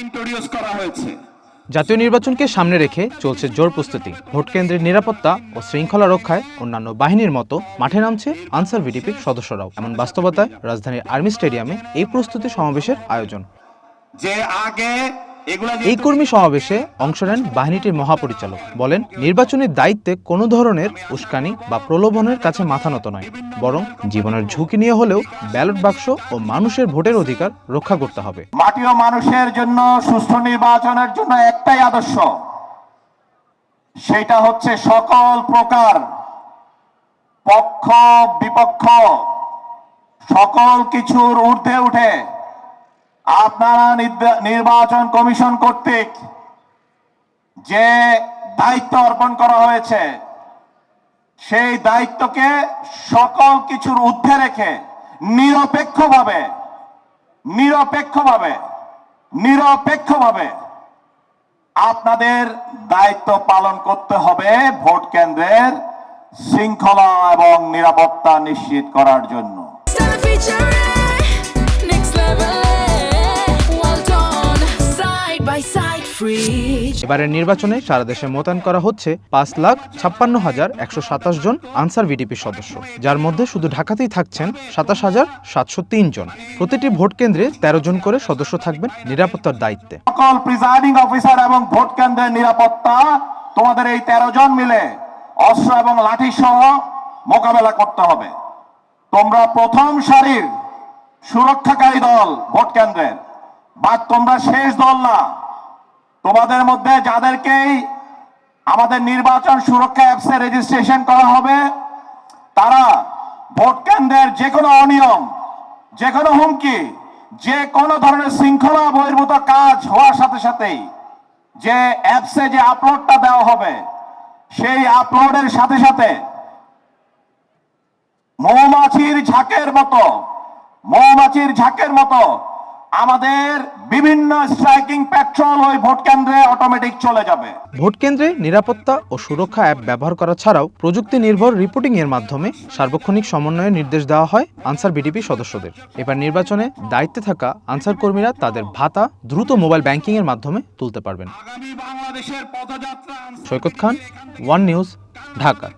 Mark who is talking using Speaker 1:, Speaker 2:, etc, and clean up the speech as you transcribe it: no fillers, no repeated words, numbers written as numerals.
Speaker 1: Introduce করা হয়েছে।
Speaker 2: জাতীয় নির্বাচনকে সামনে রেখে চলছে জোর প্রস্তুতি। ভোট কেন্দ্রের নিরাপত্তা ও শৃঙ্খলা রক্ষায় অন্যান্য বাহিনীর মতো মাঠে নামছে আনসার ভিডিপির সদস্যরাও। এমন বাস্তবতায় রাজধানীর আর্মি স্টেডিয়ামে এই প্রস্তুতি সমাবেশের আয়োজন। এই কর্মী সমাবেশে অংশ নেন বাহিনীটির মহাপরিচালক। বলেন, নির্বাচনের দায়িত্বে কোনো ধরনের উস্কানি বা প্রলোভনের কাছে মাথা নত নয়, বরং জীবনের ঝুঁকি নিয়ে হলেও ব্যালট বাক্স ও মানুষের ভোটের অধিকার রক্ষা করতে হবে।
Speaker 1: মাটি ও মানুষের জন্য সুষ্ঠু নির্বাচনের জন্য একটাই আদর্শ, সেটা হচ্ছে সকল প্রকার পক্ষ বিপক্ষ সকল কিছুর ঊর্ধ্বে উঠে আপনারা নির্বাচন কমিশন কর্তৃক যে দায়িত্ব অর্পণ করা হয়েছে সেই দায়িত্বকে সকল কিছুর ঊর্ধ্বে রেখে নিরপেক্ষভাবে আপনাদের দায়িত্ব পালন করতে হবে ভোট কেন্দ্রের শৃঙ্খলা এবং নিরাপত্তা নিশ্চিত করার জন্য।
Speaker 2: এবারের নির্বাচনে সারা দেশে মোতায়েন করা হচ্ছে 5,56,127 জন আনসার ভিডিপি সদস্য, যার মধ্যে শুধু ঢাকাতেই থাকছেন 27,703 জন। প্রতিটি ভোট কেন্দ্রে 13 জন করে সদস্য থাকবেন নিরাপত্তার দায়িত্বে।
Speaker 1: সকল প্রিজাইডিং অফিসার এবং ভোট কেন্দ্রের নিরাপত্তা তোমাদের এই 13 জন মিলে অস্ত্র এবং লাঠি সহ মোকাবেলা করতে হবে। তোমরা প্রথম সারির সুরক্ষাকারী দল ভোট কেন্দ্রের, বা তোমরা শেষ দল না। তোমাদের মধ্যে যাদেরকেই আমাদের নির্বাচন সুরক্ষা অ্যাপসে রেজিস্ট্রেশন করা হবে, তারা ভোট কেন্দ্রের যে কোনো অনিয়ম, যে কোনো হুমকি, যে কোনো ধরনের শৃঙ্খলা বহির্ভূত কাজ হওয়ার সাথে সাথেই যে অ্যাপসে যে আপলোডটা দেওয়া হবে, সেই আপলোডের সাথে সাথে মৌমাছির ঝাঁকের মতো আমাদের বিভিন্ন স্ট্রাইকিং প্যাট্রোল ওই ভোট কেন্দ্রে অটোমেটিক চলে যাবে।
Speaker 2: ভোট কেন্দ্রে নিরাপত্তা ও সুরক্ষা অ্যাপ ব্যবহার করা ছাড়াও প্রযুক্তি নির্ভর রিপোর্টিং এর মাধ্যমে সার্বক্ষণিক সমন্বয়ের নির্দেশ দেওয়া হয় আনসার ভিডিপি সদস্যদের। এবার নির্বাচনে দায়িত্বে থাকা আনসার কর্মীরা তাদের ভাতা দ্রুত মোবাইল ব্যাংকিং এর মাধ্যমে তুলতে পারবেন। সৈকত খান, ওয়ান নিউজ, ঢাকা।